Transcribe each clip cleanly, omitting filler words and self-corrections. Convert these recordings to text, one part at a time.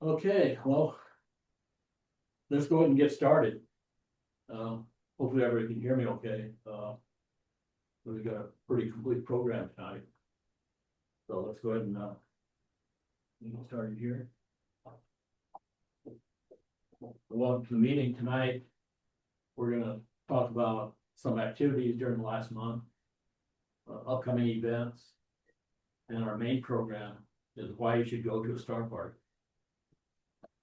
Okay, well, let's go ahead and get started. Hopefully everybody can hear me okay. We've got a pretty complete program tonight. So let's go ahead and get started here. Welcome to the meeting tonight. We're gonna talk about some activities during the last month, upcoming events, and our main program is why you should go to a star party.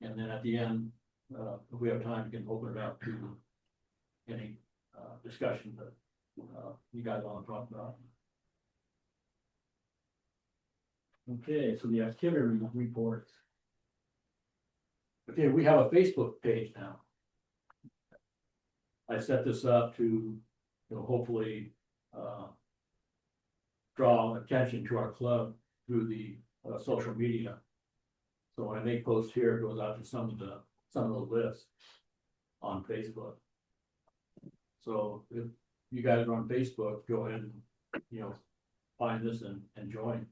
And then at the end, if we have time, we can open it up to any discussion that you guys want to talk about. Okay, so the activity reports. Okay, we have a Facebook page now. I set this up to, hopefully draw attention to our club through the social media. So when I make posts here, it goes out to some of the lists on Facebook. So if you guys are on Facebook, go ahead and find this and join.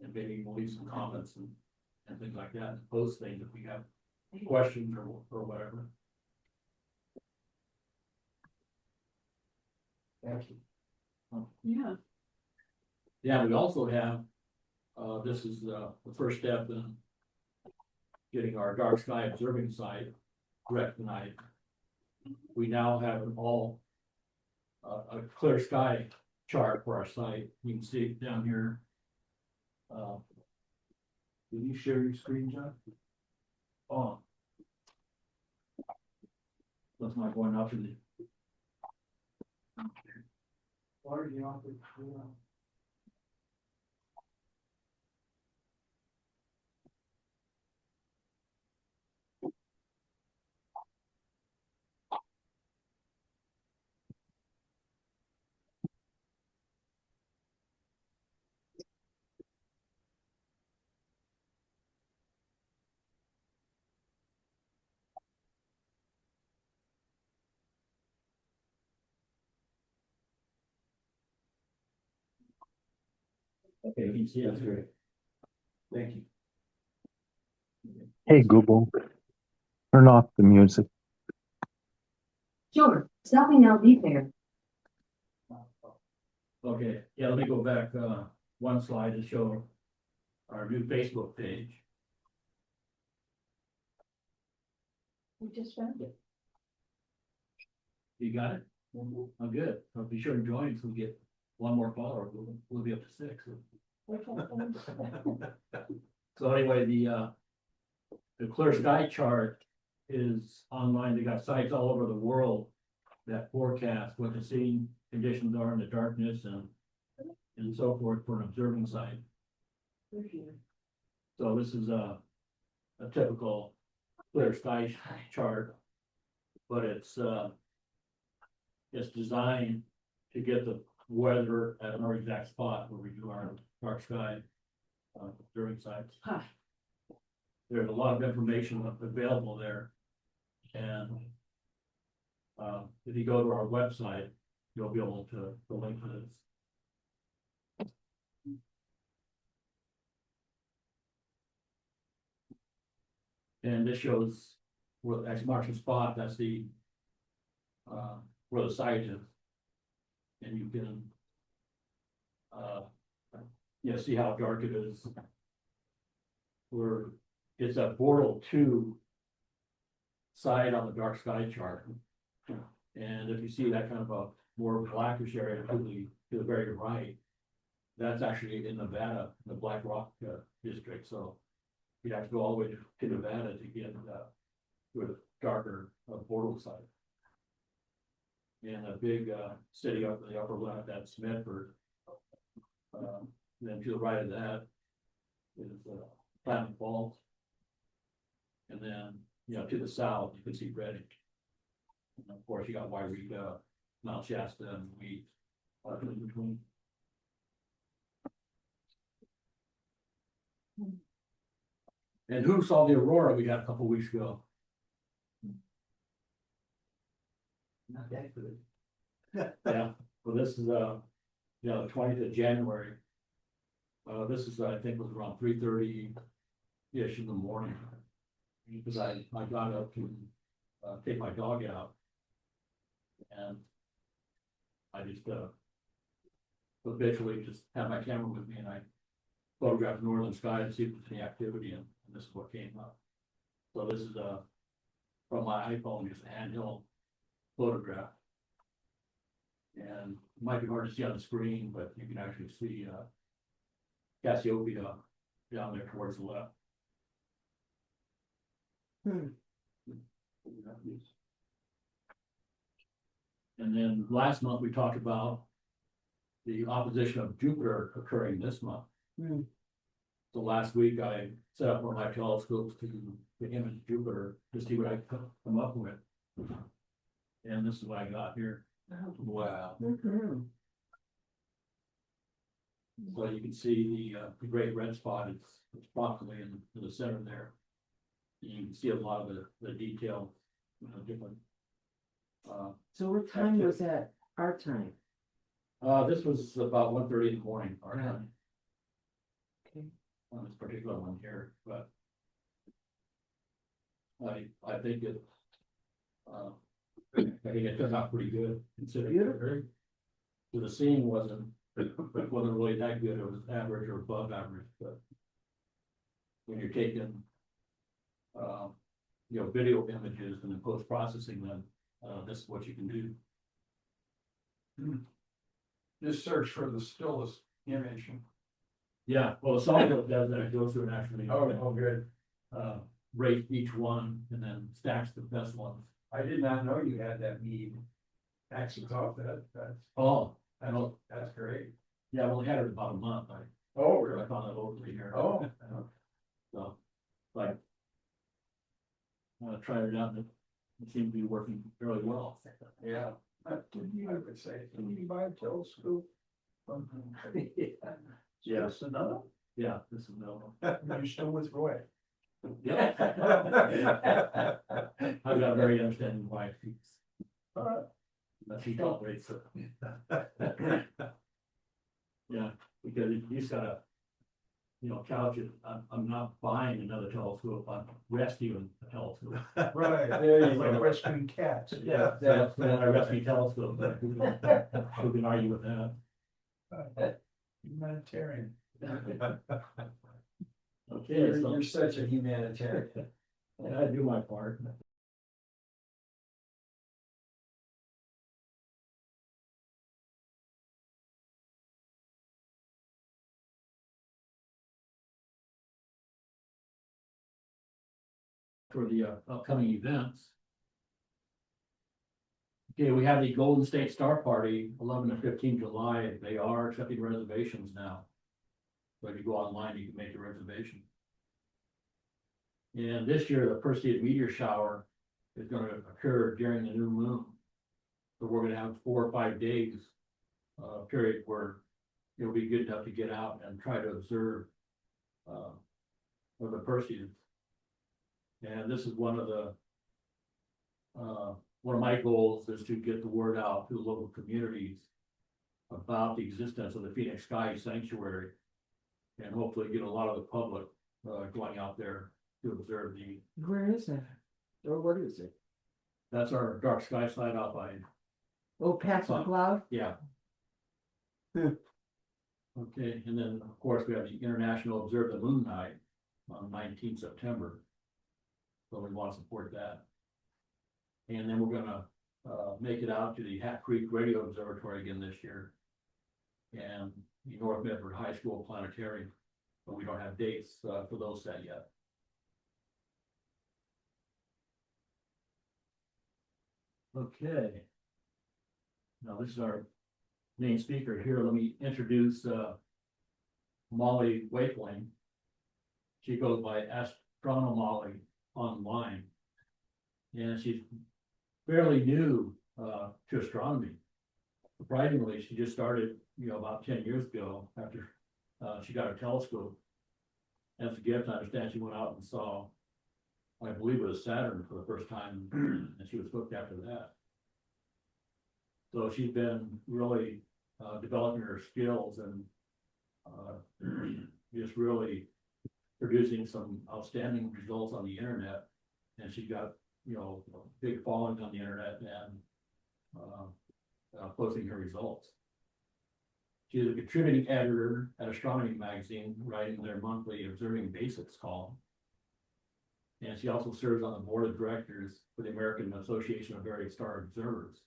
And maybe we'll leave some comments and things like that, and post things if we have questions or whatever. Thank you. Yeah. Yeah, we also have, this is the first step in getting our dark sky observing site recognized. We now have an a clear sky chart for our site. You can see it down here. Did you share your screen, John? Oh. That's not going up in the. Why are you off the? Okay, you can see that's great. Thank you. Hey Google, turn off the music. Sure, stopping now, be there. Okay, yeah, let me go back one slide to show our new Facebook page. We just found it. You got it? I'm good. So be sure to join so we get one more follower. We'll be up to 6. So anyway, the clear sky chart is online. They got sites all over the world that forecast what the scene conditions are in the darkness and so forth for an observing site. So this is a typical clear sky chart, but it's designed to get the weather at our exact spot where we do our dark sky observing sites. Huh. There's a lot of information available there, and if you go to our website, you'll be able to link to this. And this shows where actually marks the spot. That's the where the site is, and you can see how dark it is. It's a portal 2 side on the dark sky chart, and if you see that kind of a more blackish area to the very right, that's actually in Nevada, the Black Rock district. So you'd have to go all the way to Nevada to get to a darker portal site. And a big city up in the upper left, that's Medford. Then to the right of that is Platte Falls. And then, to the south, you can see Redding. And of course, you got Wairika, Mt Shasta, and Wheat in between. And who saw the aurora we got a couple weeks ago? Not that good. Yeah, well, this is the 20th of January. This is, I think, was around 3:30 ish in the morning. Because I got up to, take my dog out. And I just, habitually just had my camera with me and I photographed the northern sky to see if there's any activity and this is what came up. So this is, from my iPhone, just a handheld photograph. And it might be hard to see on the screen, but you can actually see, Cassiopeia down there towards the left. And then last month, we talked about the opposition of Jupiter occurring this month. So last week, I set up one of my telescopes to image Jupiter to see what I could come up with. And this is what I got here. Wow. So you can see the great red spot is approximately in the center there. You can see a lot of the detail, different. So what time was that, our time? This was about 1:30 in the morning, our Right. time, Okay. on this particular one here, but I think it, I think it turned out pretty good considering. Beautiful. So the seeing wasn't really that good, it was average or above average, but when you're taking, video images and then post-processing them, this is what you can do. Just search for the stillest image. Yeah, well, the software does that, it goes through and actually. Good. Rate each one and then stacks the best ones. I did not know you had that need. Actually, thought that's, Oh, I don't, that's great. yeah, I only had it about a month, I Oh, really? found that locally here. Oh. So, like. Tried it out and it seemed to be working fairly well. Yeah. Did you, I would say, can you buy a telescope? Yeah. Just another? Yeah, this is no. You're still with Roy. Yeah. I've got a very understanding wife. But she tolerates it. Yeah, because you just gotta, couch it, I'm not buying another telescope, I'm rescuing a telescope. Right, there you go, rescuing cats. Yeah, that's when I rescue telescope, but who can argue with that? Humanitarian. Okay, You're, so you're such a humanitarian. I do my part. For the upcoming events. Okay, we have the Golden State Star Party, 11 to 15 July. They are accepting reservations now. So if you go online, you can make a reservation. And this year, the Perseid meteor shower is going to occur during the new moon. So we're going to have 4 or 5 days period where it'll be good enough to get out and try to observe the Perseids. And this is one of my goals is to get the word out to the local communities about the existence of the Phoenix Sky Sanctuary. And hopefully get a lot of the public going out there to observe Where is that? Or what is it? that's our dark sky site out by, Oh, past the cloud? yeah. Hmm. Okay, and then of course we have the International Observe the Moon Night on 19th September. So we want to support that. And then we're gonna make it out to the Hat Creek Radio Observatory again this year. And the North Medford High School Planetarium, but we don't have dates for those set yet. Okay. Now this is our main speaker here. Let me introduce Molly Wakeling. She goes by Astronomy online. And she's fairly new to astronomy. Surprisingly, she just started, about 10 years ago after she got her telescope. As a gift, I understand she went out and saw, I believe it was Saturn for the first time, and she was hooked after that. So she's been really developing her skills and just really producing some outstanding results on the internet. And she got, a big following on the internet and, posting her results. She is a contributing editor at Astronomy Magazine, writing their monthly Observing Basics column. And she also serves on the board of directors for the American Association of Varied Star Observers.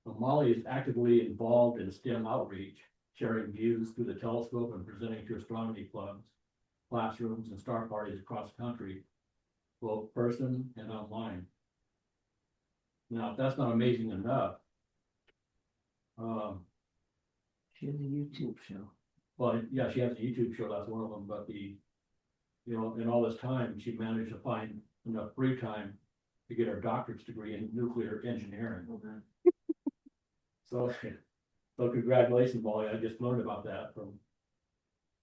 Molly is actively involved in STEM outreach, sharing views through the telescope and presenting to astronomy clubs, classrooms, and star parties across the country, both person and online. Now, if that's not amazing enough, She has a YouTube show. well, yeah, she has a YouTube show, that's one of them, but in all this time, she managed to find enough free time to get her doctorate degree in nuclear engineering. So congratulations, Molly, I just learned about that from,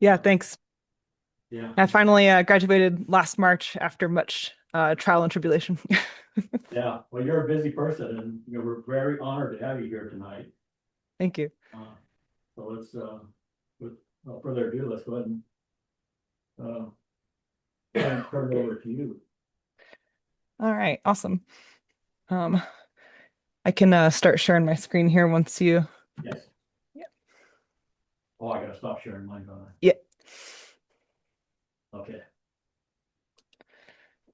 Yeah, thanks. yeah. I finally graduated last March after much trial and tribulation. Yeah, well, you're a busy person and, we're very honored to have you here tonight. Thank you. So let's, without further ado, let's go ahead and turn it over to you. All right, awesome. I can start sharing my screen here once you. Yes. Yeah. Oh, I gotta stop sharing mine, don't I? Yeah. Okay.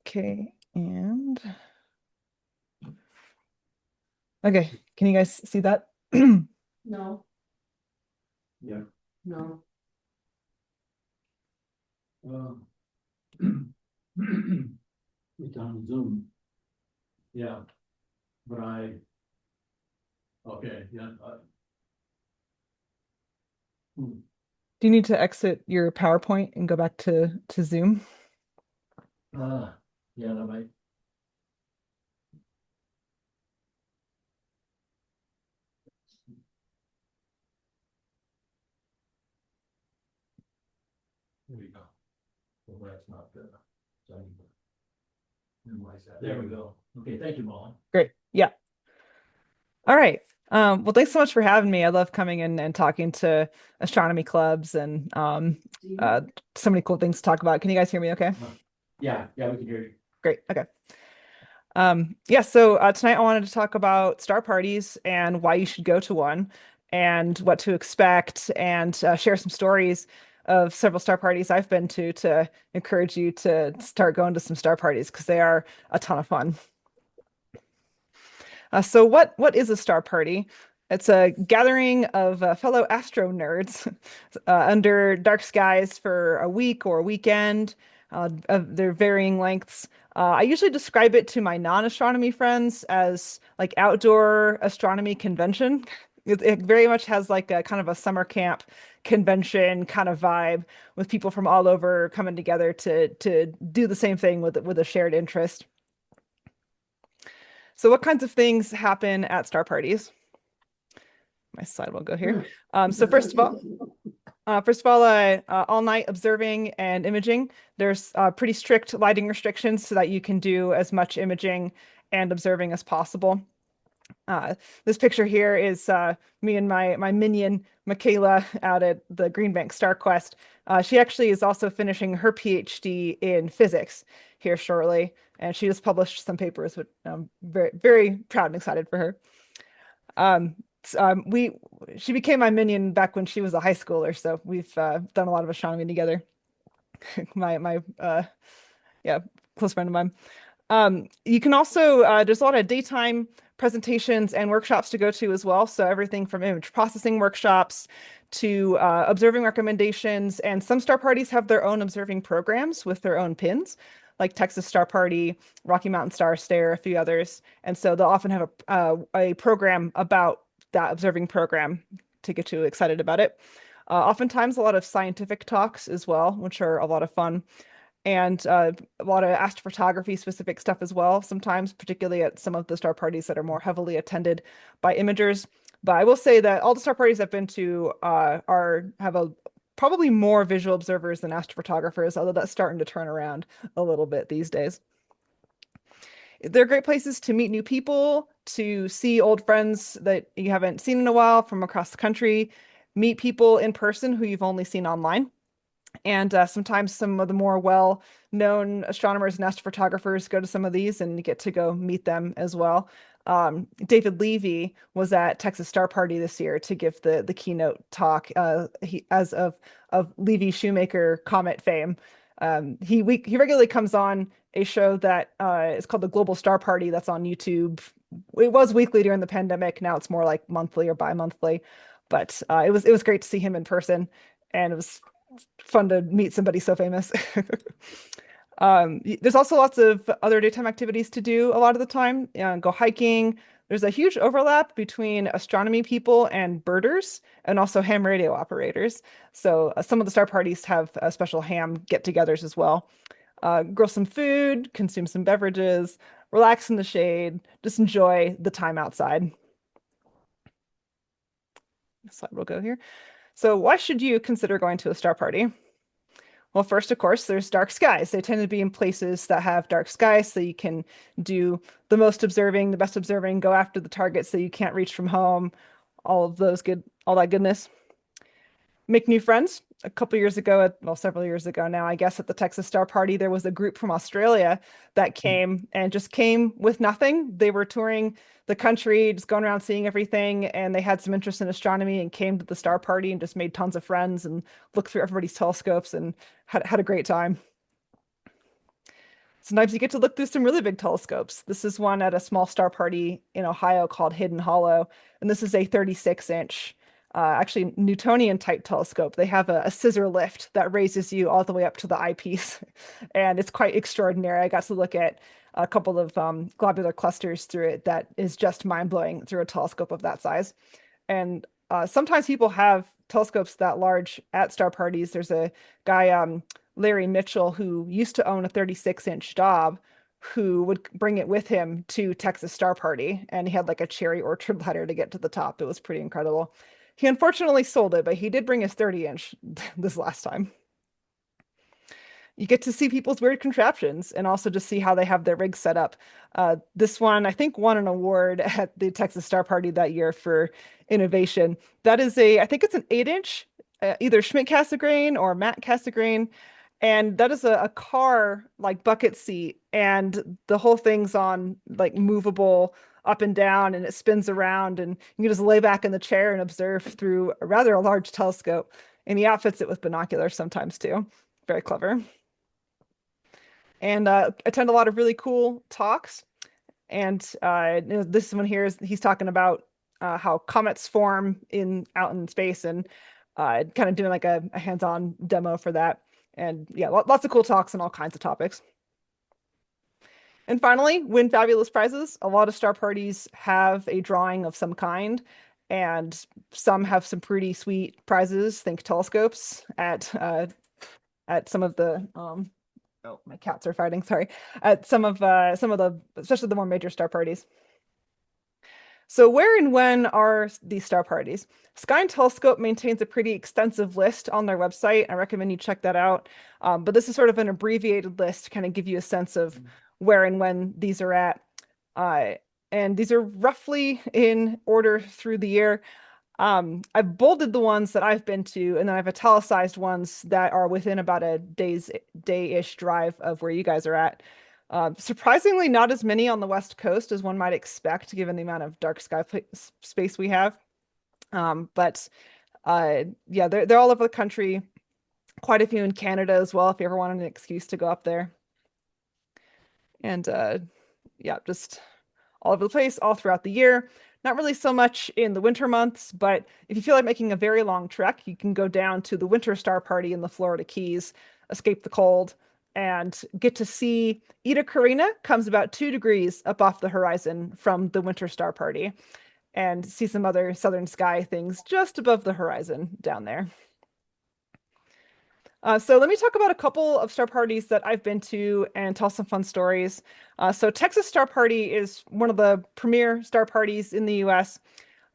Okay, and okay, can you guys see that? No, Yeah. no. It's on Zoom. Yeah, but okay, yeah. Do you need to exit your PowerPoint and go back to Zoom? Yeah, that might. There we go. Well, that's not good. So I need to minimize that. There we go. Okay, thank you, Molly. Great. Yeah. All right. Well, thanks so much for having me. I love coming in and talking to astronomy clubs and so many cool things to talk about. Can you guys hear me okay? Yeah, we can hear you. Great. Okay. Yeah, so tonight I wanted to talk about star parties and why you should go to one and what to expect and share some stories of several star parties I've been to encourage you to start going to some star parties because they are a ton of fun. So what is a star party? It's a gathering of fellow astro nerds under dark skies for a week or a weekend of their varying lengths. I usually describe it to my non-astronomy friends as like outdoor astronomy convention. It very much has like a kind of a summer camp convention kind of vibe with people from all over coming together to do the same thing with a shared interest. So what kinds of things happen at star parties? My slide will go here. So first of all, all night observing and imaging. There's pretty strict lighting restrictions so that you can do as much imaging and observing as possible. This picture here is me and my minion, Michaela, out at the Green Bank Star Quest. She actually is also finishing her PhD in physics here shortly, and she just published some papers, which I'm very, very proud and excited for her. She became my minion back when she was a high schooler, so we've done a lot of astronomy together. Yeah, close friend of mine. You can also there's a lot of daytime presentations and workshops to go to as well. So everything from image processing workshops to observing recommendations, and some star parties have their own observing programs with their own pins, like Texas Star Party, Rocky Mountain Star Stare, a few others. And so they'll often have a program about that observing program to get you excited about it. Oftentimes a lot of scientific talks as well, which are a lot of fun, and a lot of astrophotography specific stuff as well, sometimes particularly at some of the star parties that are more heavily attended by imagers. But I will say that all the star parties I've been to have probably more visual observers than astrophotographers, although that's starting to turn around a little bit these days. They're great places to meet new people, to see old friends that you haven't seen in a while from across the country, meet people in person who you've only seen online. And sometimes some of the more well-known astronomers and astrophotographers go to some of these, and you get to go meet them as well. David Levy was at Texas Star Party this year to give the keynote talk. He as of Levy Shoemaker comet fame. He regularly comes on a show that is called the Global Star Party that's on YouTube. It was weekly during the pandemic. Now it's more like monthly or bi-monthly. But it was great to see him in person, and it was fun to meet somebody so famous. There's also lots of other daytime activities to do a lot of the time. Go hiking. There's a huge overlap between astronomy people and birders, and also ham radio operators. So some of the star parties have special ham get-togethers as well. Grill some food, consume some beverages, relax in the shade, just enjoy the time outside. Slide will go here. So why should you consider going to a star party? Well, first, of course, there's dark skies. They tend to be in places that have dark skies, so you can do the most observing, the best observing, go after the targets that you can't reach from home, all that goodness. Make new friends. A couple years ago, well, several years ago now, I guess, at the Texas Star Party, there was a group from Australia that came and just came with nothing. They were touring the country, just going around seeing everything, and they had some interest in astronomy and came to the Star Party and just made tons of friends and looked through everybody's telescopes and had a great time. Sometimes you get to look through some really big telescopes. This is one at a small star party in Ohio called Hidden Hollow, and this is a 36-inch actually Newtonian type telescope. They have a scissor lift that raises you all the way up to the eyepiece, and it's quite extraordinary. I got to look at a couple of globular clusters through it that is just mind-blowing through a telescope of that size. And sometimes people have telescopes that large at star parties. There's a guy, Larry Mitchell, who used to own a 36-inch Dob, who would bring it with him to Texas Star Party, and he had like a cherry orchard ladder to get to the top. It was pretty incredible. He unfortunately sold it, but he did bring his 30-inch this last time. You get to see people's weird contraptions and also just see how they have their rigs set up. This one, I think, won an award at the Texas Star Party that year for innovation. That is I think it's an 8-inch, either Schmidt Cassegrain or Matt Cassegrain. And that is a car like bucket seat, and the whole thing's on like movable up and down, and it spins around, and you can just lay back in the chair and observe through a rather large telescope. And he outfits it with binoculars sometimes too. Very clever. And attend a lot of really cool talks. And this one here he's talking about how comets form out in space, and kind of doing like a hands-on demo for that. And yeah, lots of cool talks on all kinds of topics. And finally, win fabulous prizes. A lot of star parties have a drawing of some kind, and some have some pretty sweet prizes. Think telescopes at some of the oh, my cats are fighting. Sorry. At some of the, especially the more major star parties. So where and when are these star parties? Sky and Telescope maintains a pretty extensive list on their website. I recommend you check that out. But this is sort of an abbreviated list to kind of give you a sense of where and when these are at. And these are roughly in order through the year. I've bolded the ones that I've been to, and then I've italicized ones that are within about a day-ish drive of where you guys are at. Surprisingly, not as many on the West Coast as one might expect, given the amount of dark sky space we have. But yeah, they're all over the country. Quite a few in Canada as well, if you ever want an excuse to go up there. And yeah, just all over the place, all throughout the year. Not really so much in the winter months, but if you feel like making a very long trek, you can go down to the Winter Star Party in the Florida Keys, escape the cold, and get to see Eta Carina comes about 2 degrees up off the horizon from the Winter Star Party, and see some other southern sky things just above the horizon down there. So let me talk about a couple of star parties that I've been to and tell some fun stories. So Texas Star Party is one of the premier star parties in the US.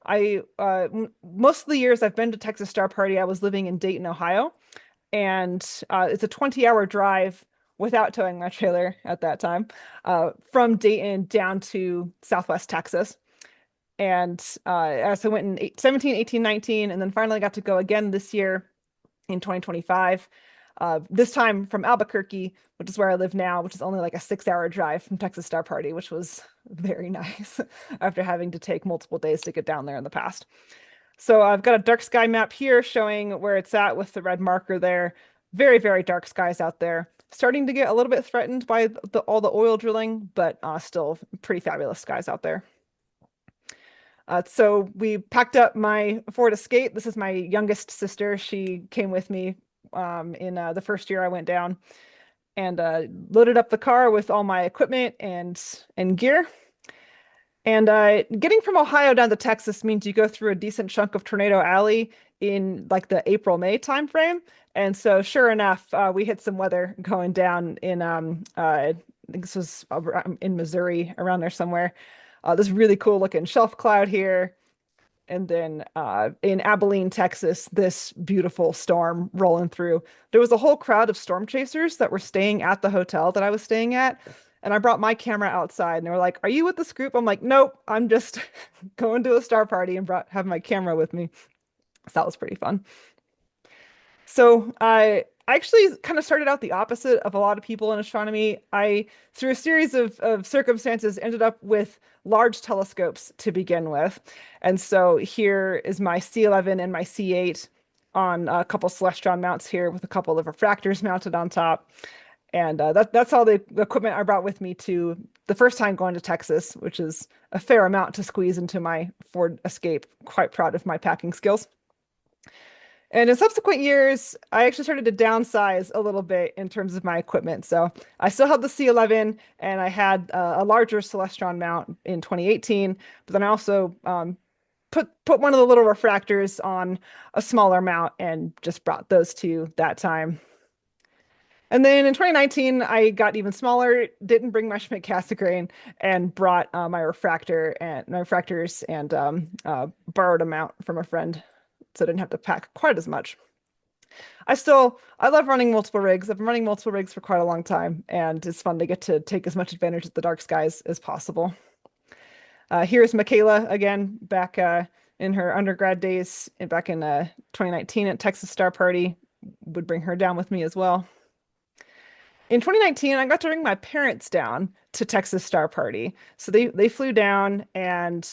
Most of the years I've been to Texas Star Party, I was living in Dayton, Ohio, and it's a 20-hour drive without towing my trailer at that time, from Dayton down to Southwest Texas. And so I went in 17, 18, 19, and then finally got to go again this year in 2025. this time from Albuquerque, which is where I live now, which is only like a 6-hour drive from Texas Star Party, which was very nice after having to take multiple days to get down there in the past. So I've got a dark sky map here showing where it's at with the red marker there. Very, very dark skies out there. Starting to get a little bit threatened by all the oil drilling, but still pretty fabulous skies out there. So we packed up my Ford Escape. This is my youngest sister. She came with me in the first year I went down, and loaded up the car with all my equipment and gear. And getting from Ohio down to Texas means you go through a decent chunk of Tornado Alley in like the April-May timeframe. And so sure enough, we hit some weather going down in I think this was in Missouri, around there somewhere. This really cool looking shelf cloud here. And then in Abilene, Texas, this beautiful storm rolling through. There was a whole crowd of storm chasers that were staying at the hotel that I was staying at. And I brought my camera outside and they were like, "Are you with this group?" I'm like, "Nope, I'm just going to a star party and have my camera with me." So that was pretty fun. So I actually kind of started out the opposite of a lot of people in astronomy. Through a series of circumstances, ended up with large telescopes to begin with. And so here is my C11 and my C8 on a couple Celestron mounts here with a couple of refractors mounted on top. And that's all the equipment I brought with me to the first time going to Texas, which is a fair amount to squeeze into my Ford Escape. Quite proud of my packing skills. And in subsequent years, I actually started to downsize a little bit in terms of my equipment. So I still had the C11 and I had a larger Celestron mount in 2018, but then I also put one of the little refractors on a smaller mount and just brought those two that time. And then in 2019, I got even smaller, didn't bring my Schmidt-Cassegrain, and brought my refractors and borrowed a mount from a friend, so I didn't have to pack quite as much. I love running multiple rigs. I've been running multiple rigs for quite a long time, and it's fun to get to take as much advantage of the dark skies as possible. Here's Michaela again, back in her undergrad days, back in 2019 at Texas Star Party. Would bring her down with me as well. In 2019, I got to bring my parents down to Texas Star Party. So they flew down and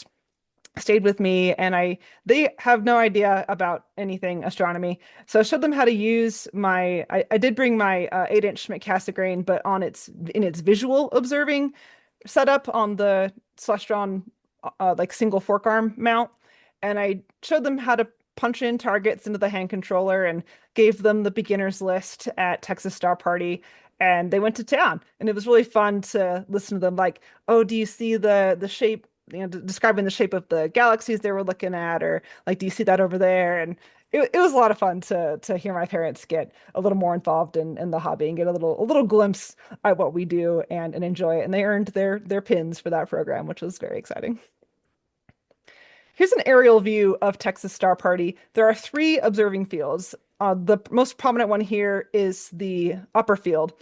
stayed with me, and they have no idea about anything astronomy. So I showed them how to use I did bring my 8-inch Schmidt-Cassegrain, but in its visual observing setup on the Celestron like single fork arm mount, and I showed them how to punch in targets into the hand controller and gave them the beginner's list at Texas Star Party. And they went to town, and it was really fun to listen to them like, "Oh, do you see the shape, describing the shape of the galaxies they were looking at, or like, do you see that over there?" And it was a lot of fun to hear my parents get a little more involved in the hobby and get a little glimpse at what we do and enjoy it. And they earned their pins for that program, which was very exciting. Here's an aerial view of Texas Star Party. There are 3 observing fields. The most prominent one here is the upper field.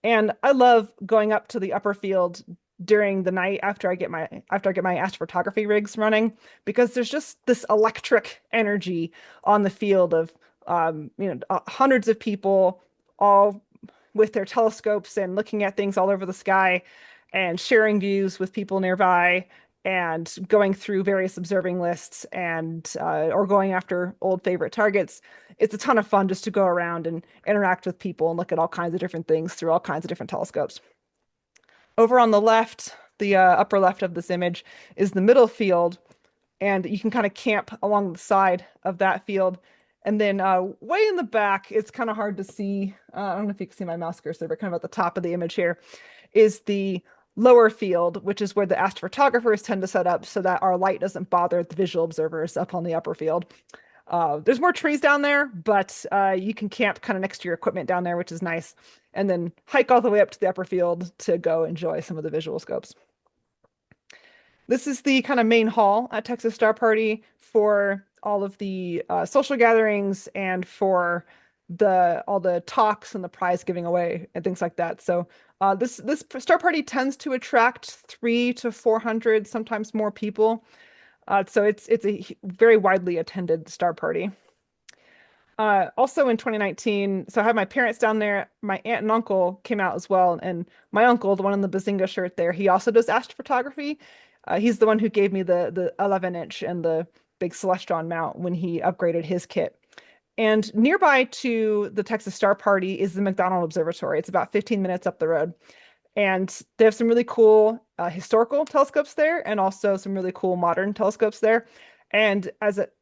And I love going up to the upper field during the night after I get my astrophotography rigs running, because there's just this electric energy on the field of hundreds of people all with their telescopes and looking at things all over the sky and sharing views with people nearby and going through various observing lists and or going after old favorite targets. It's a ton of fun just to go around and interact with people and look at all kinds of different things through all kinds of different telescopes. Over on the left, the upper left of this image, is the middle field, and you can kind of camp along the side of that field. And then way in the back, it's kind of hard to see. I don't know if you can see my mouse cursor, but kind of at the top of the image here is the lower field, which is where the astrophotographers tend to set up so that our light doesn't bother the visual observers up on the upper field. There's more trees down there, but you can camp kind of next to your equipment down there, which is nice, and then hike all the way up to the upper field to go enjoy some of the visual scopes. This is the kind of main hall at Texas Star Party for all of the social gatherings and for all the talks and the prize giving away and things like that. So this Star Party tends to attract 300 to 400, sometimes more people. So it's a very widely attended Star Party. Also in 2019, so I had my parents down there. My aunt and uncle came out as well, and my uncle, the one in the Bazinga shirt there, he also does astrophotography. He's the one who gave me the 11-inch and the big Celestron mount when he upgraded his kit. And nearby to the Texas Star Party is the McDonald Observatory. It's about 15 minutes up the road. And they have some really cool historical telescopes there and also some really cool modern telescopes there. And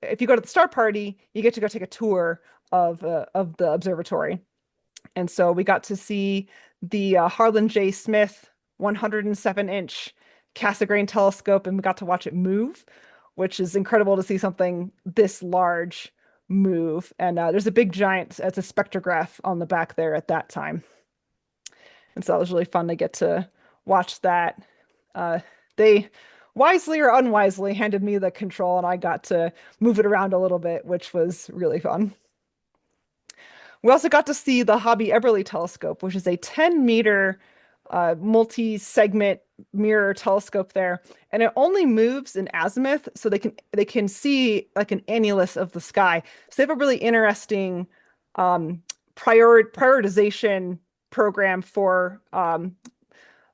if you go to the Star Party, you get to go take a tour of the observatory. And so we got to see the Harlan J. Smith 107-inch Cassegrain telescope, and we got to watch it move, which is incredible to see something this large move. And there's a big giant, it's a spectrograph on the back there at that time. And so that was really fun to get to watch that. They wisely or unwisely handed me the control and I got to move it around a little bit, which was really fun. We also got to see the Hobby Eberly telescope, which is a 10-meter multi-segment mirror telescope there, and it only moves in azimuth, so they can see like an annulus of the sky. So they have a really interesting prioritization program for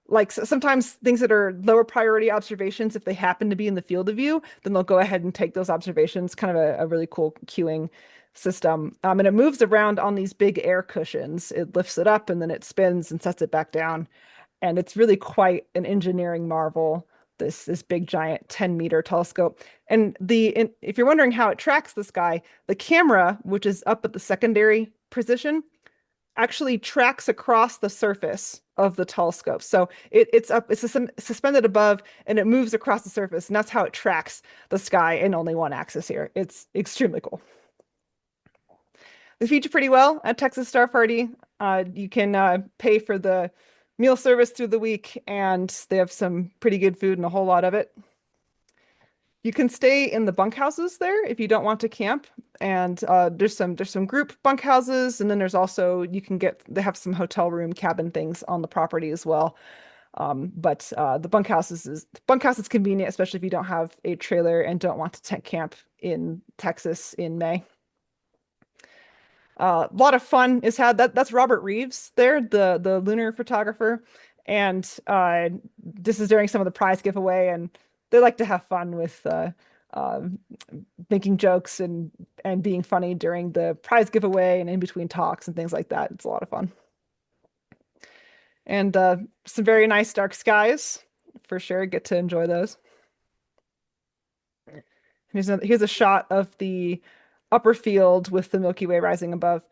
like sometimes things that are lower priority observations, if they happen to be in the field of view, then they'll go ahead and take those observations. Kind of a really cool queuing system. And it moves around on these big air cushions. It lifts it up and then it spins and sets it back down. And it's really quite an engineering marvel, this big giant 10-meter telescope. And if you're wondering how it tracks the sky, the camera, which is up at the secondary position, actually tracks across the surface of the telescope. So it's suspended above and it moves across the surface. And that's how it tracks the sky in only one axis here. It's extremely cool. They feed you pretty well at Texas Star Party. You can pay for the meal service through the week, and they have some pretty good food and a whole lot of it. You can stay in the bunkhouses there if you don't want to camp, and there's some group bunkhouses, and then there's also they have some hotel room cabin things on the property as well. But the bunkhouse is convenient, especially if you don't have a trailer and don't want to tent camp in Texas in May. A lot of fun is had. That's Robert Reeves there, the lunar photographer, and this is during some of the prize giveaway, and they like to have fun with making jokes and being funny during the prize giveaway and in between talks and things like that. It's a lot of fun. And some very nice dark skies for sure. Get to enjoy those. Here's a shot of the upper field with the Milky Way rising above.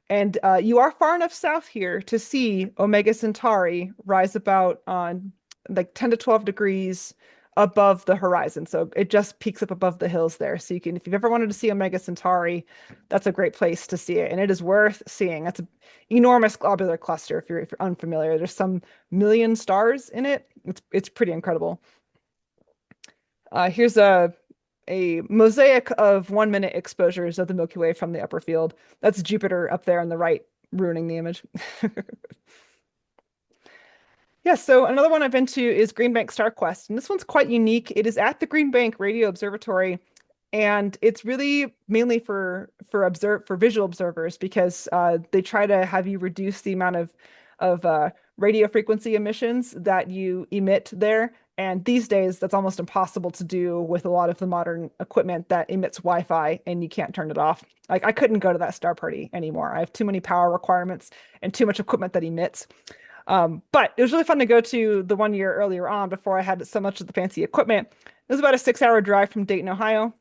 And you are far enough south here to see Omega Centauri rise about on like 10 to 12 degrees above the horizon. So it just peaks up above the hills there. So if you've ever wanted to see Omega Centauri, that's a great place to see it. And it is worth seeing. That's an enormous globular cluster if you're unfamiliar. There's some million stars in it. It's pretty incredible. Here's a mosaic of 1-minute exposures of the Milky Way from the upper field. That's Jupiter up there on the right, ruining the image. Yeah, so another one I've been to is Green Bank StarQuest, and this one's quite unique. It is at the Green Bank Radio Observatory, and it's really mainly for visual observers because they try to have you reduce the amount of radio frequency emissions that you emit there. And these days, that's almost impossible to do with a lot of the modern equipment that emits Wi-Fi and you can't turn it off. Like I couldn't go to that Star Party anymore. I have too many power requirements and too much equipment that emits. But it was really fun to go to the 1 year earlier on before I had so much of the fancy equipment. It was about a 6-hour drive from Dayton, Ohio,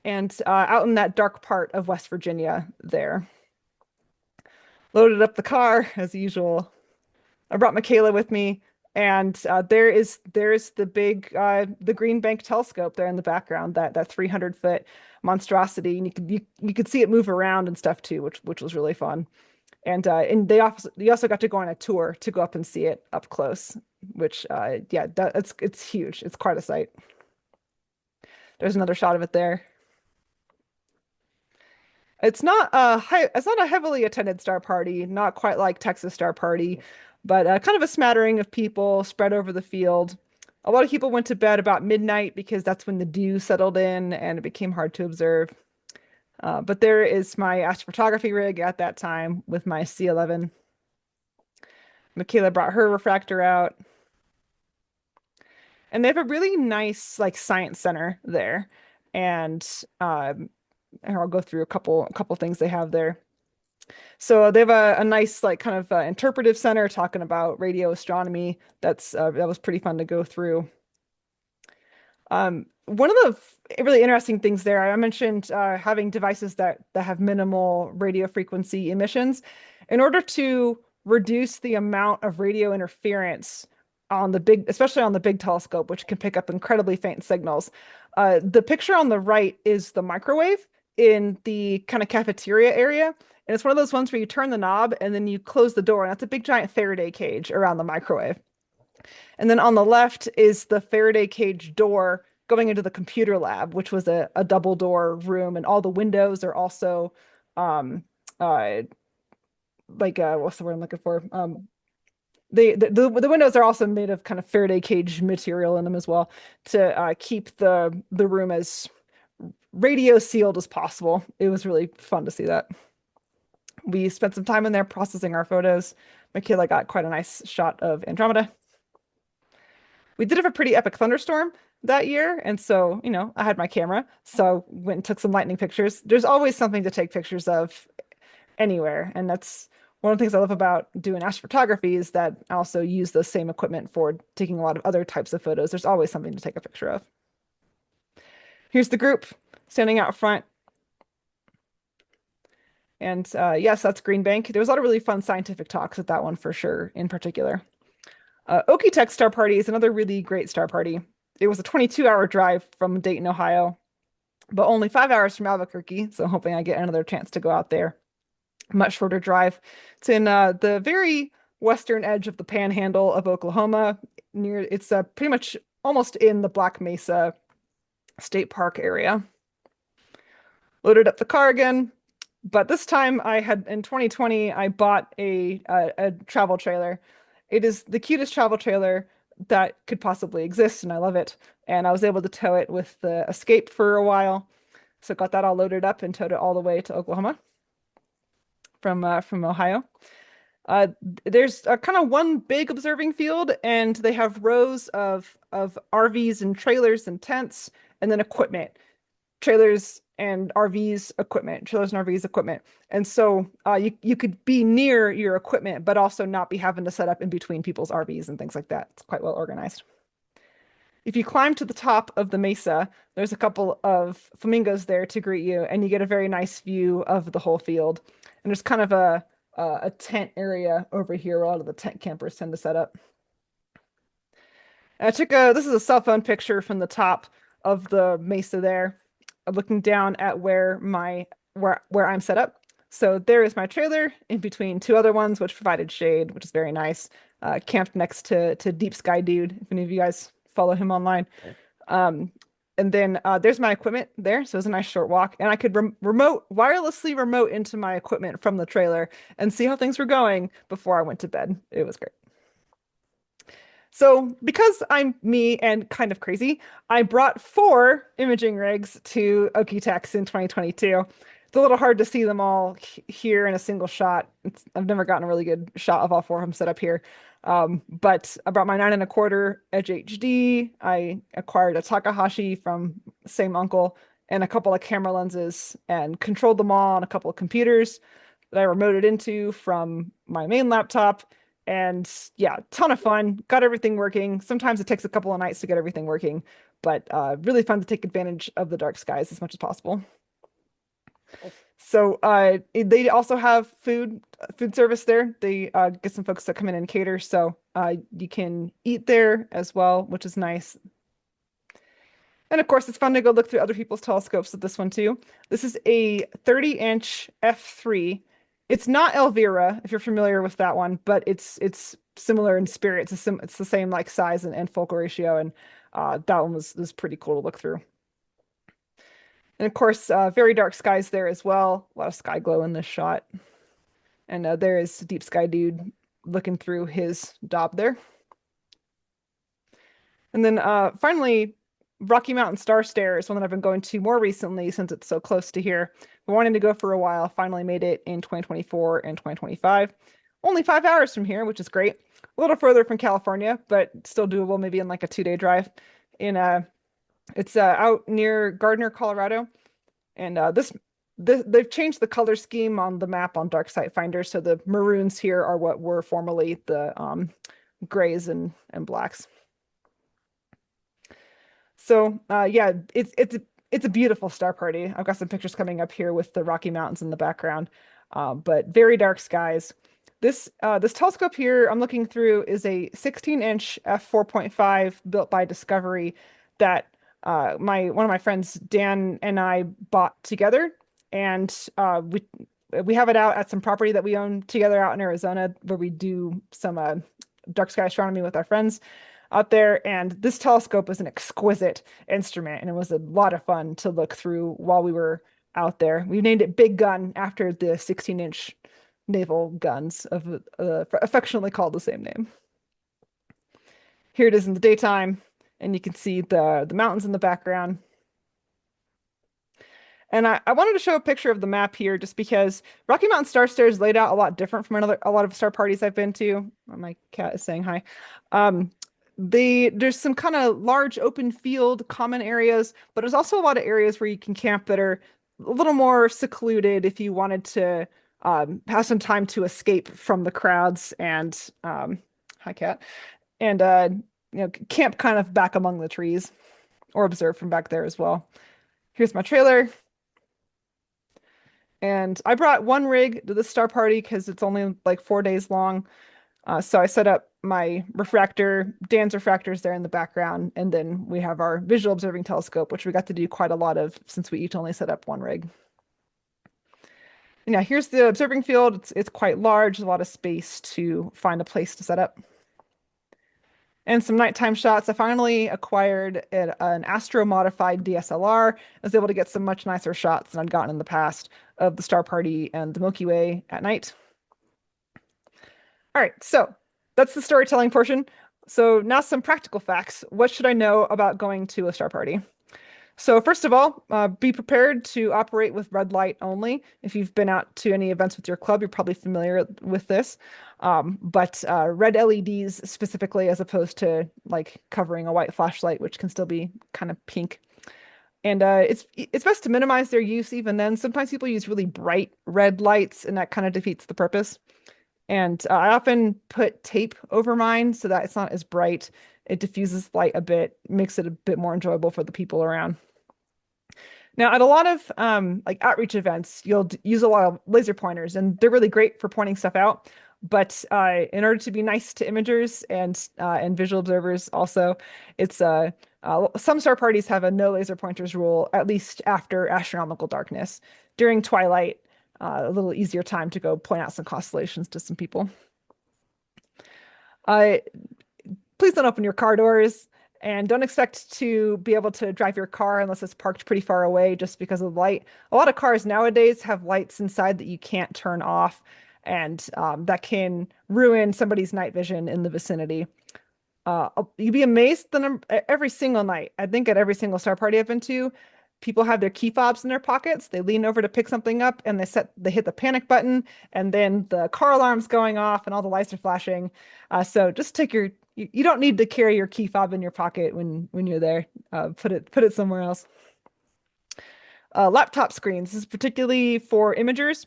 and out in that dark part of West Virginia there. Loaded up the car as usual. I brought Michaela with me, and there's the big the Green Bank telescope there in the background, that 300-foot monstrosity, and you could see it move around and stuff too, which was really fun. And you also got to go on a tour to go up and see it up close, which it's huge. It's quite a sight. There's another shot of it there. It's not a heavily attended Star Party, not quite like Texas Star Party, but kind of a smattering of people spread over the field. A lot of people went to bed about midnight because that's when the dew settled in and it became hard to observe. But there is my astrophotography rig at that time with my C11. Michaela brought her refractor out. And they have a really nice like science center there. And here I'll go through a couple things they have there. So they have a nice like kind of interpretive center talking about radio astronomy. That was pretty fun to go through. One of the really interesting things there, I mentioned having devices that have minimal radio frequency emissions in order to reduce the amount of radio interference on the big, especially on the big telescope, which can pick up incredibly faint signals. The picture on the right is the microwave in the kind of cafeteria area. And it's one of those ones where you turn the knob and then you close the door, and that's a big giant Faraday cage around the microwave. And then on the left is the Faraday cage door going into the computer lab, which was a double door room, and all the windows are also uh what's the word I'm looking for? The windows are also made of kind of Faraday cage material in them as well to keep the room as radio sealed as possible. It was really fun to see that. We spent some time in there processing our photos. Michaela got quite a nice shot of Andromeda. We did have a pretty epic thunderstorm that year, and so, I had my camera, so went and took some lightning pictures. There's always something to take pictures of anywhere, and that's one of the things I love about doing astrophotography is that I also use the same equipment for taking a lot of other types of photos. There's always something to take a picture of. Here's the group standing out front. And yes, that's Green Bank. There was a lot of really fun scientific talks at that one for sure, in particular. Okie Star Party is another really great star party. It was a 22-hour drive from Dayton, Ohio, but only 5 hours from Albuquerque. So I'm hoping I get another chance to go out there. Much shorter drive. It's in the very western edge of the panhandle of Oklahoma. It's pretty much almost in the Black Mesa State Park area. Loaded up the car again. But this time in 2020, I bought a travel trailer. It is the cutest travel trailer that could possibly exist, and I love it. And I was able to tow it with the Escape for a while. So got that all loaded up and towed it all the way to Oklahoma from Ohio. There's kind of one big observing field, and they have rows of RVs and trailers and tents, and then equipment. Trailers and RVs equipment. And so you could be near your equipment, but also not be having to set up in between people's RVs and things like that. It's quite well organized. If you climb to the top of the mesa, there's a couple of flamingos there to greet you, and you get a very nice view of the whole field. And there's kind of a tent area over here where a lot of the tent campers tend to set up. And this is a cell phone picture from the top of the mesa there, looking down at where I'm set up. So there is my trailer in between two other ones, which provided shade, which is very nice. Camped next to Deep Sky Dude, if any of you guys follow him online. And then there's my equipment there. So it was a nice short walk. And I could wirelessly remote into my equipment from the trailer and see how things were going before I went to bed. It was great. So because I'm me and kind of crazy, I brought 4 imaging rigs to Okie in 2022. It's a little hard to see them all here in a single shot. I've never gotten a really good shot of all 4 of them set up here. But I brought my 9 1/4 Edge HD. I acquired a Takahashi from same uncle and a couple of camera lenses and controlled them all on a couple of computers that I remoted into from my main laptop. And yeah, ton of fun. Got everything working. Sometimes it takes a couple of nights to get everything working, but really fun to take advantage of the dark skies as much as possible. So they also have food service there. They get some folks that come in and cater, so you can eat there as well, which is nice. And of course, it's fun to go look through other people's telescopes with this one too. This is a 30-inch f3. It's not Elvira, if you're familiar with that one, but it's similar in spirit. It's the same like size and focal ratio, and that one was pretty cool to look through. And of course, very dark skies there as well. A lot of sky glow in this shot. And there is Deep Sky Dude looking through his Dob there. And then finally, Rocky Mountain Star Stair is one that I've been going to more recently since it's so close to here. Been wanting to go for a while, finally made it in 2024 and 2025. Only 5 hours from here, which is great. A little further from California, but still doable, maybe in like a 2-day drive. It's out near Gardner, Colorado, and they've changed the color scheme on the map on Dark Site Finder, so the maroons here are what were formerly the grays and blacks. So yeah, it's a beautiful star party. I've got some pictures coming up here with the Rocky Mountains in the background, but very dark skies. This telescope here I'm looking through is a 16-inch f4.5 built by Discovery that one of my friends Dan and I bought together, and we have it out at some property that we own together out in Arizona where we do some dark sky astronomy with our friends out there. And this telescope is an exquisite instrument, and it was a lot of fun to look through while we were out there. We named it Big Gun after the 16-inch naval guns of affectionately called the same name. Here it is in the daytime, and you can see the mountains in the background. And I wanted to show a picture of the map here just because Rocky Mountain Star Stair is laid out a lot different from a lot of star parties I've been to. My cat is saying hi. There's some kind of large open field common areas, but there's also a lot of areas where you can camp that are a little more secluded if you wanted to have some time to escape from the crowds and hi cat, and camp kind of back among the trees or observe from back there as well. Here's my trailer. And I brought one rig to the star party because it's only like 4 days long. So I set up my refractor, Dan's refractors there in the background, and then we have our visual observing telescope, which we got to do quite a lot of since we each only set up one rig. And yeah, here's the observing field. It's quite large, a lot of space to find a place to set up. And some nighttime shots. I finally acquired an Astro-modified DSLR. I was able to get some much nicer shots than I'd gotten in the past of the star party and the Milky Way at night. All right, so that's the storytelling portion. So now some practical facts. What should I know about going to a star party? So first of all, be prepared to operate with red light only. If you've been out to any events with your club, you're probably familiar with this. But red LEDs specifically, as opposed to like covering a white flashlight, which can still be kind of pink. And it's best to minimize their use even then. Sometimes people use really bright red lights, and that kind of defeats the purpose. And I often put tape over mine so that it's not as bright. It diffuses light a bit, makes it a bit more enjoyable for the people around. Now, at a lot of like outreach events, you'll use a lot of laser pointers, and they're really great for pointing stuff out. But in order to be nice to imagers and visual observers, also, it's some star parties have a no laser pointers rule, at least after astronomical darkness. During twilight, a little easier time to go point out some constellations to some people. Please don't open your car doors, and don't expect to be able to drive your car unless it's parked pretty far away just because of the light. A lot of cars nowadays have lights inside that you can't turn off, and that can ruin somebody's night vision in the vicinity. You'd be amazed every single night. I think at every single star party I've been to, people have their key fobs in their pockets. They lean over to pick something up, and they hit the panic button, and then the car alarm's going off and all the lights are flashing. So just take you don't need to carry your key fob in your pocket when you're there. Put it somewhere else. Laptop screens. This is particularly for imagers.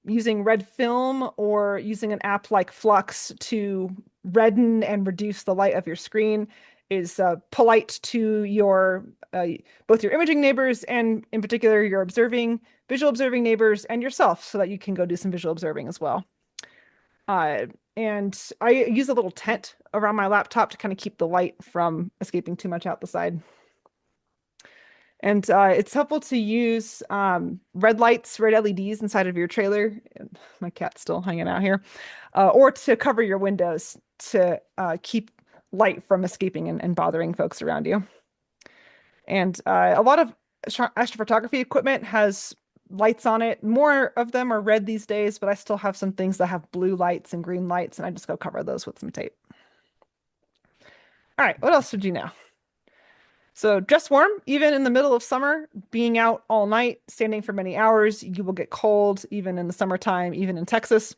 Using red film or using an app like Flux to redden and reduce the light of your screen is polite to your both your imaging neighbors and in particular your visual observing neighbors and yourself, so that you can go do some visual observing as well. And I use a little tent around my laptop to kind of keep the light from escaping too much out the side. And it's helpful to use red LEDs inside of your trailer. My cat's still hanging out here. Or to cover your windows to keep light from escaping and bothering folks around you. And a lot of astrophotography equipment has lights on it. More of them are red these days, but I still have some things that have blue lights and green lights, and I just go cover those with some tape. All right, what else should you know? So dress warm, even in the middle of summer, being out all night, standing for many hours, you will get cold, even in the summertime, even in Texas.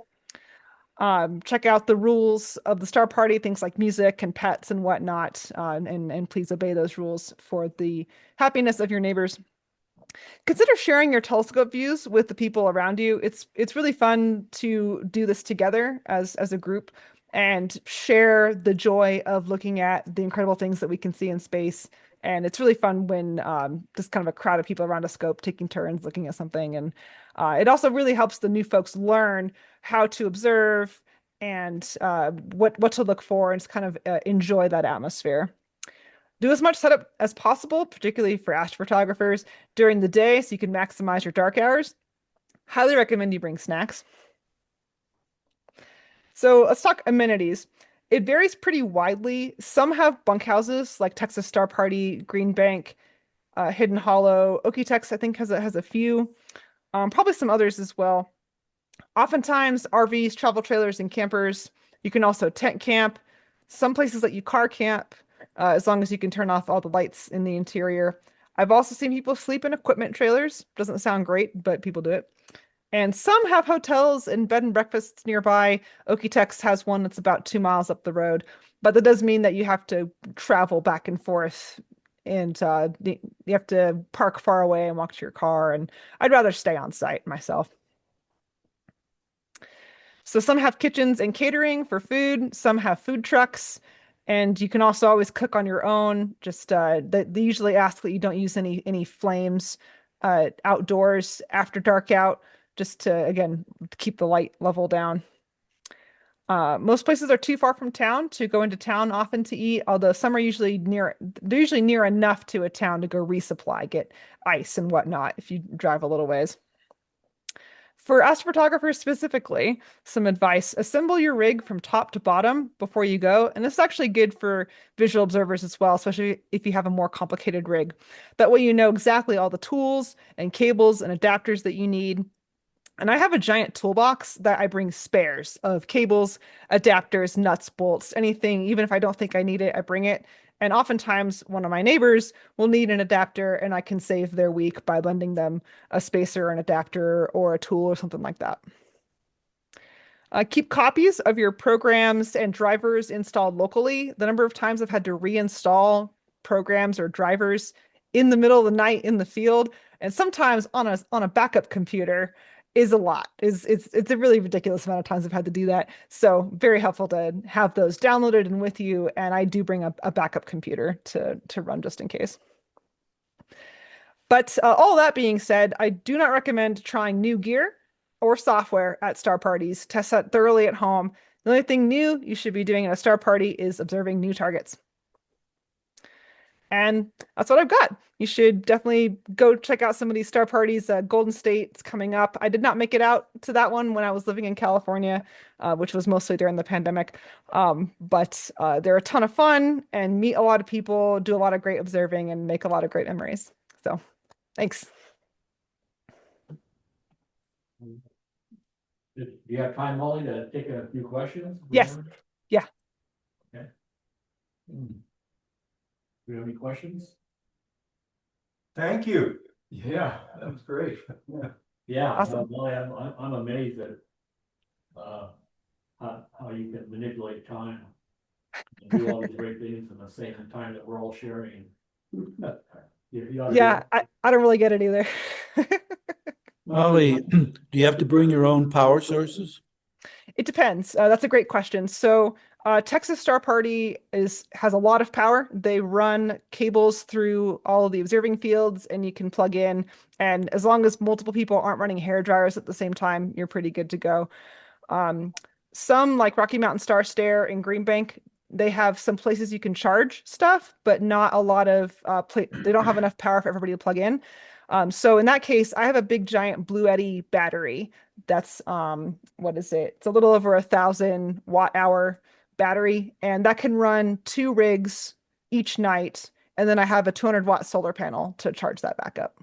Check out the rules of the Star Party, things like music and pets and whatnot, and please obey those rules for the happiness of your neighbors. Consider sharing your telescope views with the people around you. It's really fun to do this together as a group and share the joy of looking at the incredible things that we can see in space. And it's really fun when just kind of a crowd of people around a scope taking turns looking at something. And it also really helps the new folks learn how to observe and what to look for and just kind of enjoy that atmosphere. Do as much setup as possible, particularly for astrophotographers during the day so you can maximize your dark hours. Highly recommend you bring snacks. So let's talk amenities. It varies pretty widely. Some have bunkhouses like Texas Star Party, Green Bank, Hidden Hollow. Okie-Tex, I think, has a few. Probably some others as well. Oftentimes, RVs, travel trailers, and campers. You can also tent camp. Some places let you car camp, as long as you can turn off all the lights in the interior. I've also seen people sleep in equipment trailers. Doesn't sound great, but people do it. And some have hotels and bed and breakfasts nearby. Okie-Tex has one that's about 2 miles up the road, but that does mean that you have to travel back and forth, and you have to park far away and walk to your car. And I'd rather stay on site myself. So some have kitchens and catering for food. Some have food trucks, and you can also always cook on your own. Just they usually ask that you don't use any flames outdoors after dark out, just to again keep the light level down. Most places are too far from town to go into town often to eat, although some are usually near, they're usually near enough to a town to go resupply, get ice and whatnot if you drive a little ways. For astrophotographers specifically, some advice: assemble your rig from top to bottom before you go. And this is actually good for visual observers as well, especially if you have a more complicated rig. That way you know exactly all the tools and cables and adapters that you need. And I have a giant toolbox that I bring spares of cables, adapters, nuts, bolts, anything. Even if I don't think I need it, I bring it. And oftentimes, one of my neighbors will need an adapter, and I can save their week by lending them a spacer, an adapter, or a tool or something like that. Keep copies of your programs and drivers installed locally. The number of times I've had to reinstall programs or drivers in the middle of the night in the field, and sometimes on a backup computer, is a lot. It's a really ridiculous amount of times I've had to do that. So very helpful to have those downloaded and with you. And I do bring a backup computer to run just in case. But all that being said, I do not recommend trying new gear or software at star parties. Test that thoroughly at home. The only thing new you should be doing at a star party is observing new targets. And that's what I've got. You should definitely go check out some of these star parties. Golden State's coming up. I did not make it out to that one when I was living in California, which was mostly during the pandemic. But they're a ton of fun and meet a lot of people, do a lot of great observing, and make a lot of great memories. So thanks. Do you have time, Molly, to take a few questions? Yes. Yeah. Okay. Do you have any questions? Thank you. Yeah, that was great. Yeah, Awesome. Molly, I'm amazed at how you can manipulate time and do all these great things at the same time that we're all sharing. Yeah, I don't really get it either. Molly, do you have to bring your own power sources? It depends. That's a great question. So Texas Star Party has a lot of power. They run cables through all of the observing fields, and you can plug in. And as long as multiple people aren't running hair dryers at the same time, you're pretty good to go. Some like Rocky Mountain Star Stare and Green Bank, they have some places you can charge stuff, but not a lot of they don't have enough power for everybody to plug in. So in that case, I have a big giant Blue Eddy battery. That's what is it? It's a little over 1,000 watt-hour battery, and that can run 2 rigs each night. And then I have a 200-watt solar panel to charge that back up.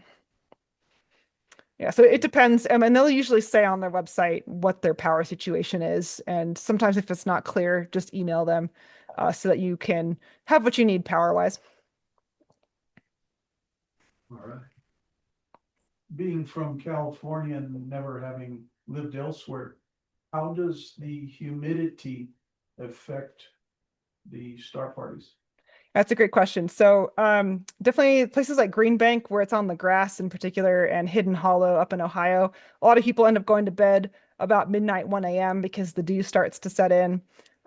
Yeah, so it depends. And they'll usually say on their website what their power situation is. And sometimes if it's not clear, just email them so that you can have what you need power-wise. All right. Being from California and never having lived elsewhere, how does the humidity affect the star parties? That's a great question. So definitely places like Green Bank, where it's on the grass in particular, and Hidden Hollow up in Ohio, a lot of people end up going to bed about midnight, 1 a.m. because the dew starts to set in.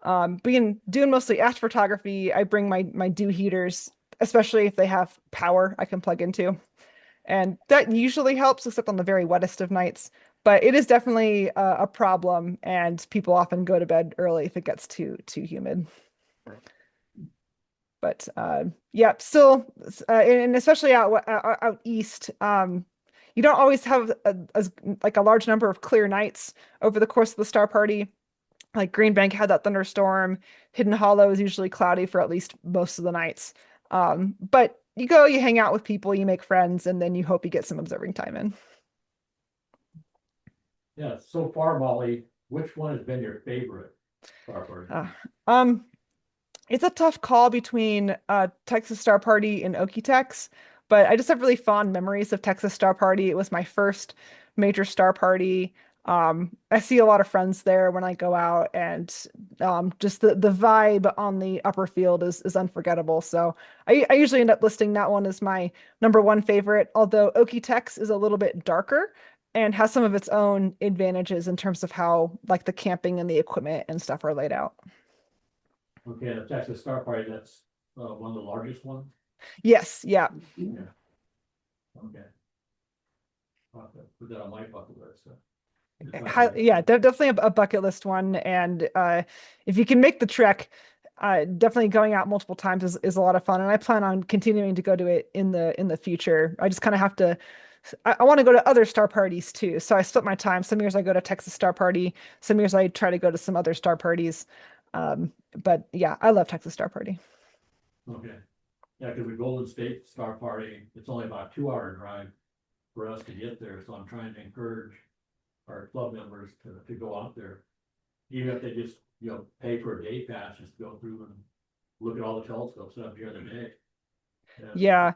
Doing mostly astrophotography, I bring my dew heaters, especially if they have power I can plug into. And that usually helps, except on the very wettest of nights. But it is definitely a problem, and people often go to bed early if it gets too humid. But yeah, still, and especially out east, you don't always have like a large number of clear nights over the course of the star party. Like Green Bank had that thunderstorm. Hidden Hollow is usually cloudy for at least most of the nights. But you go, you hang out with people, you make friends, and then you hope you get some observing time in. Yeah, so far, Molly, which one has been your favorite star party? Um, It's a tough call between Texas Star Party and Okie-Tex, but I just have really fond memories of Texas Star Party. It was my first major star party. I see a lot of friends there when I go out, and just the vibe on the upper field is unforgettable. So I usually end up listing that one as my #1 favorite, although Okie-Tex is a little bit darker and has some of its own advantages in terms of how like the camping and the equipment and stuff are laid out. Okay, the Texas Star Party, that's one of the largest ones? Yes, yeah. Yeah. Okay. I'll have to put that on my bucket list, so. Yeah, definitely a bucket list one. And if you can make the trek, definitely going out multiple times is a lot of fun. And I plan on continuing to go to it in the future. I just kind of have to. I want to go to other star parties too. So I split my time. Some years I go to Texas Star Party. Some years I try to go to some other star parties. But yeah, I love Texas Star Party. Okay, yeah, because the Golden State Star Party, it's only about a 2 hour drive for us to get there, so I'm trying to encourage our club members to go out there. Even if they just, pay for a day pass, just go through and look at all the telescopes up during the day. Yeah.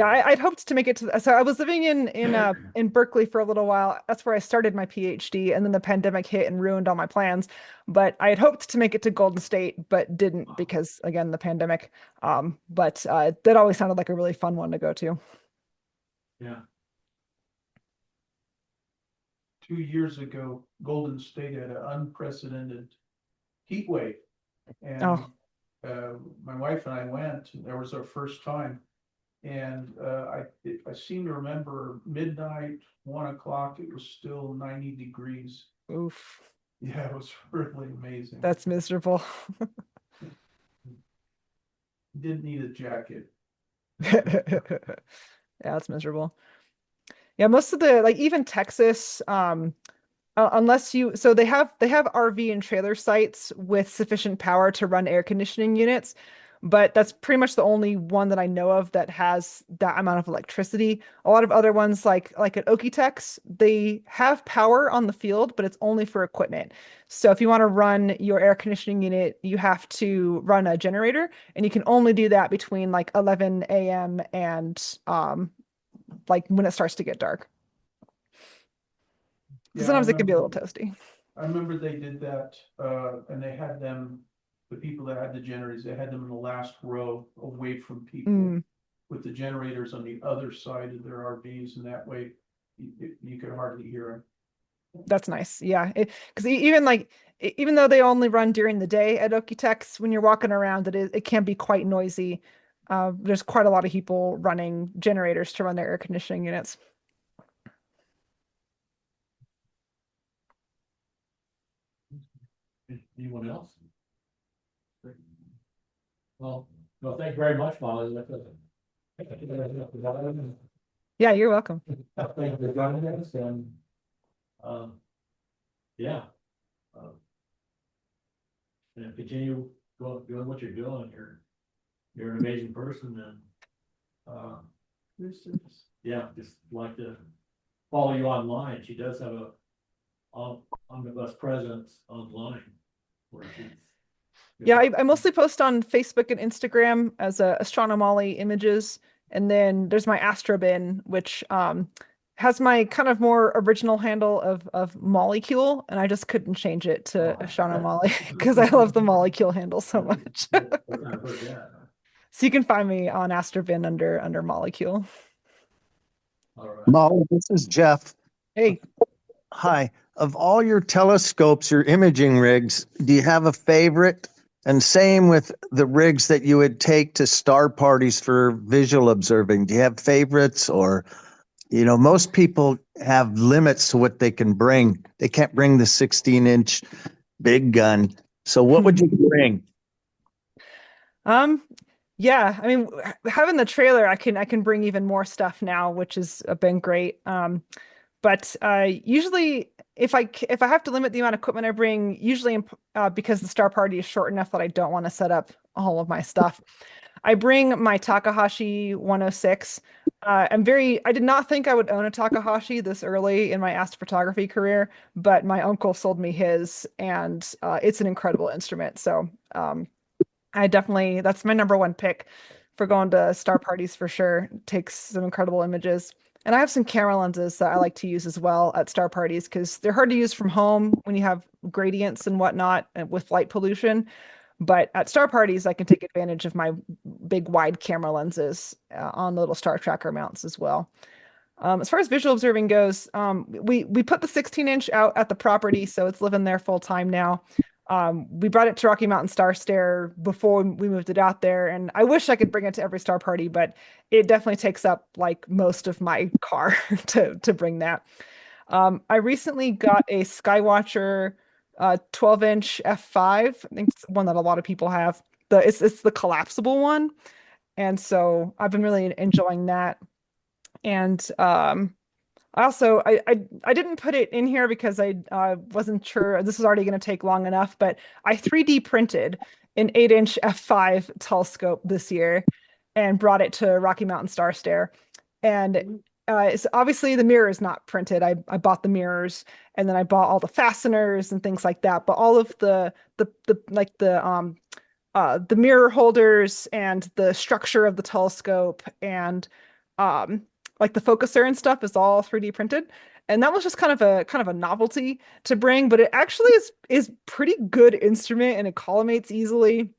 I'd hoped to make it to. So I was living in Berkeley for a little while. That's where I started my PhD, and then the pandemic hit and ruined all my plans. But I had hoped to make it to Golden State, but didn't because again the pandemic. But that always sounded like a really fun one to go to. Yeah, 2 years ago, Golden State had an unprecedented heat wave. And Oh. My wife and I went, that was our first time. And I seem to remember midnight, 1 o'clock, it was still 90 degrees. Oof, Yeah, it was really amazing. that's miserable. Didn't need a jacket. Yeah, it's miserable. Yeah, most of the like even Texas, unless you so they have RV and trailer sites with sufficient power to run air conditioning units, but that's pretty much the only one that I know of that has that amount of electricity. A lot of other ones like at Okie-Tex, they have power on the field, but it's only for equipment. So if you want to run your air conditioning unit, you have to run a generator, and you can only do that between like 11 a.m. and like when it starts to get dark. Yeah, Sometimes it can be a little toasty. I remember they did that, and they had them, the people that had the generators, they had them in the last row away from people. With the generators on the other side of their RVs, and that way you could hardly hear them. That's nice. Yeah. Because even though they only run during the day at Okie-Tex, when you're walking around, it can be quite noisy. There's quite a lot of people running generators to run their air conditioning units. anyone else? Well, thank you very much, Molly. Yeah, you're welcome. Thank you for joining us, and yeah. And continue doing what you're doing. You're an amazing person, and yeah, just like to follow you online. She does have a omnibus presence online where she's. Yeah, I mostly post on Facebook and Instagram as Astronomy images, And then there's my Astrobin, which has my kind of more original handle of molecule, and I just couldn't change it to Shauna Molly because I love the molecule handle so much. First time I've heard that. So you can find me on Astrobin under molecule. All right. Molly, this is Jeff. Hey, Hi. Of all your telescopes, your imaging rigs, do you have a favorite? And same with the rigs that you would take to star parties for visual observing. Do you have favorites? Or, most people have limits to what they can bring. They can't bring the 16-inch big gun. So what would you bring? um, yeah, I mean, having the trailer, I can bring even more stuff now, which has been great. But usually, if I have to limit the amount of equipment I bring, usually because the star party is short enough that I don't want to set up all of my stuff, I bring my Takahashi 106. I did not think I would own a Takahashi this early in my astrophotography career, but my uncle sold me his, and it's an incredible instrument. So that's my number one pick for going to star parties for sure. It takes some incredible images. And I have some camera lenses that I like to use as well at star parties because they're hard to use from home when you have gradients and whatnot with light pollution. But at star parties, I can take advantage of my big wide camera lenses on the little star tracker mounts as well. As far as visual observing goes, we put the 16-inch out at the property, so it's living there full time now. We brought it to Rocky Mountain Star Stare before we moved it out there, and I wish I could bring it to every star party, but it definitely takes up like most of my car to bring that. I recently got a Skywatcher 12-inch f5. I think it's one that a lot of people have. It's the collapsible one, and so I've been really enjoying that. And I didn't put it in here because I wasn't sure this was already going to take long enough, but I 3D printed an 8-inch f5 telescope this year and brought it to Rocky Mountain Star Stare. And it's obviously the mirror is not printed. I bought the mirrors and then I bought all the fasteners and things like that. But all of the mirror holders and the structure of the telescope and like the focuser and stuff is all 3D printed. And that was just kind of a novelty to bring, but it actually is pretty good instrument and it collimates easily.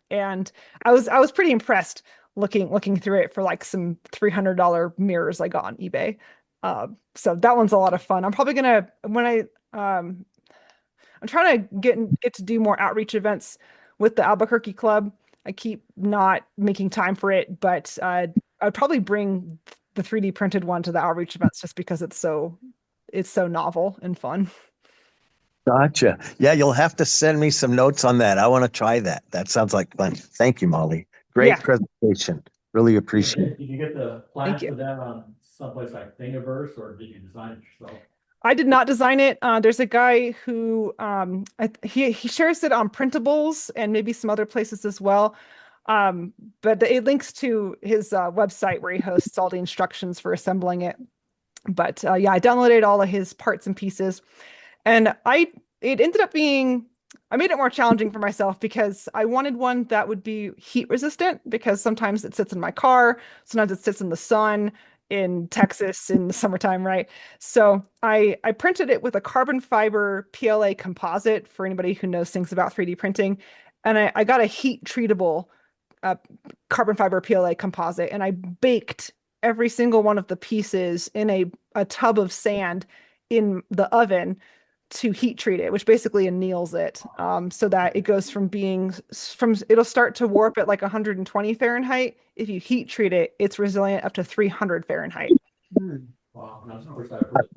And I was pretty impressed looking through it for like some $300 mirrors I got on eBay. So that one's a lot of fun. I'm probably gonna when I'm trying to get to do more outreach events with the Albuquerque Club. I keep not making time for it, but I'd probably bring the 3D printed one to the outreach events just because it's so novel and fun. Gotcha. Yeah, you'll have to send me some notes on that. I want to try that. That sounds like fun. Thank you, Molly. Great Yeah, presentation. Really appreciate it. Did you get the thank plans you. for that on someplace like Thingiverse, or did you design it yourself? I did not design it. There's a guy who he shares it on printables and maybe some other places as well. But it links to his website where he hosts all the instructions for assembling it. But yeah, I downloaded all of his parts and pieces, and it ended up being I made it more challenging for myself because I wanted one that would be heat resistant because sometimes it sits in my car, sometimes it sits in the sun in Texas in the summertime, right? So I printed it with a carbon fiber PLA composite for anybody who knows things about 3D printing. And I got a heat treatable uh, carbon fiber PLA composite and I baked every single one of the pieces in a tub of sand in the oven to heat treat it, which basically anneals it, so that it goes it'll start to warp at like 120 Fahrenheit. If you heat treat it, it's resilient up to 300 Fahrenheit. Wow, that's the first I've heard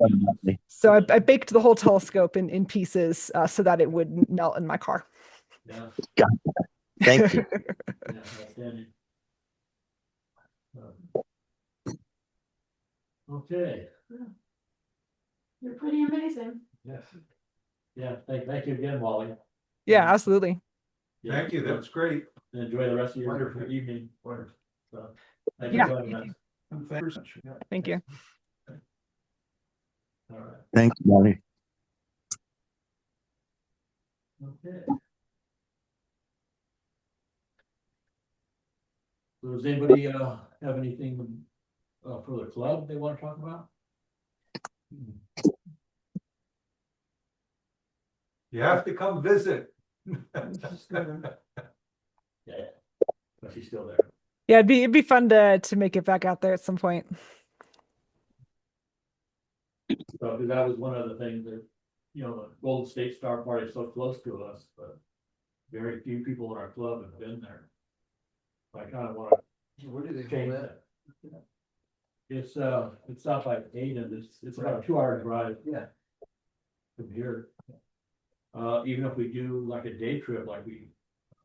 of. So I baked the whole telescope in pieces so that it would melt in my car. Yeah, Thank you. yeah, outstanding. Okay, You're pretty amazing. yes. Yeah, thank you again, Wally. Yeah, absolutely. Yeah, Thank you, that was great. Enjoy the rest of your Wonderful. evening. Wonderful. So, thank you Yeah, for joining us. And thanks. thank you. All right, Thank you, Molly. okay. So does anybody have anything for the club they want to talk about? You have to come visit. Yeah, but she's still there. Yeah, it'd be fun to make it back out there at some point. So 'cause that was one of the things that, you know, the Golden State Star Party is so close to us, but very few people in our club have been there. I kind of want Where do they to change that. It's south by Aden. It's about a 2 hour drive. Yeah. From here. Even if we do like a day trip, like we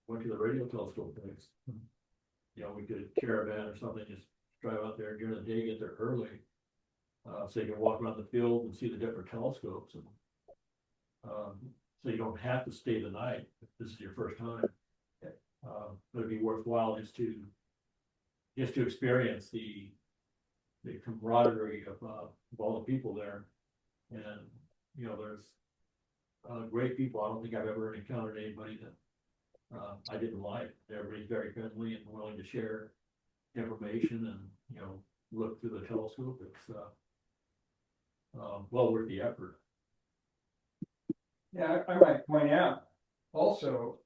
went to the radio telescope place. You know, we could caravan or something, just drive out there during the day, get there early. So you can walk around the field and see the different telescopes and. So you don't have to stay the night if this is your first time. But it'd be worthwhile just to experience the camaraderie of all the people there. And, you know, there's great people. I don't think I've ever encountered anybody that I didn't like. Everybody's very friendly and willing to share information and, you know, look through the telescope. It's well worth the effort. Yeah, I might point out also,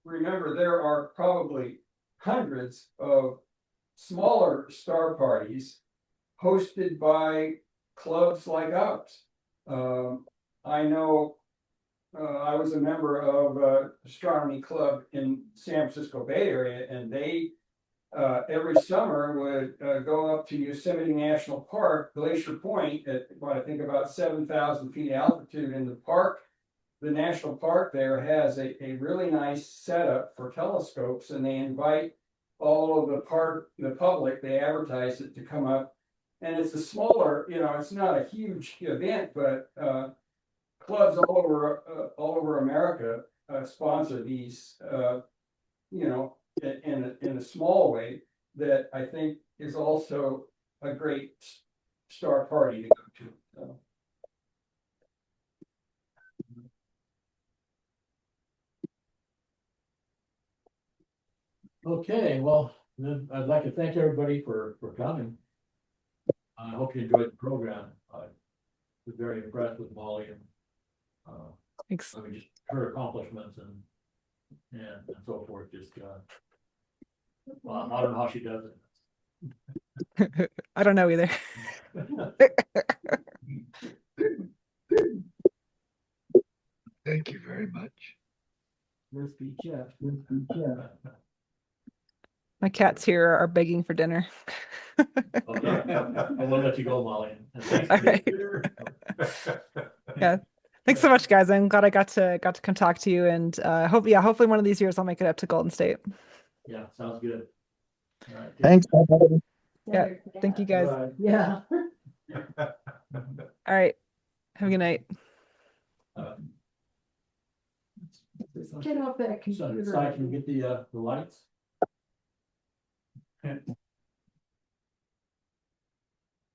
remember, there are probably hundreds of smaller star parties hosted by clubs like ours. I know I was a member of astronomy club in San Francisco Bay Area, and they every summer would go up to Yosemite National Park, Glacier Point, at what I think about 7,000 feet altitude in the park. The national park there has a really nice setup for telescopes, and they invite all of the public, they advertise it to come up. And it's a smaller, you know, it's not a huge event, but clubs all over America sponsor these, you know, in a small way that I think is also a great star party to go to. So. Okay, well, then I'd like to thank everybody for coming. I hope you enjoyed the program. I was very impressed with Molly and Thanks. I mean, just her accomplishments and so forth. Just well, I don't know how she does it. I don't know either. Thank you very much. Let's be Jeff. My cats here are begging for dinner. Okay, I want to let you go, Molly. And thanks All for right. being here. Yeah. Thanks so much, guys. I'm glad I got to come talk to you, and hopefully one of these years I'll make it up to Golden State. Yeah, sounds good. All right. Thanks, everybody. Yeah. Thank you, guys. Bye. Yeah. All right. Have a good night. Get off that So, computer. Si, can you get the lights?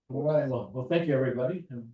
All right, well, thank you, everybody. And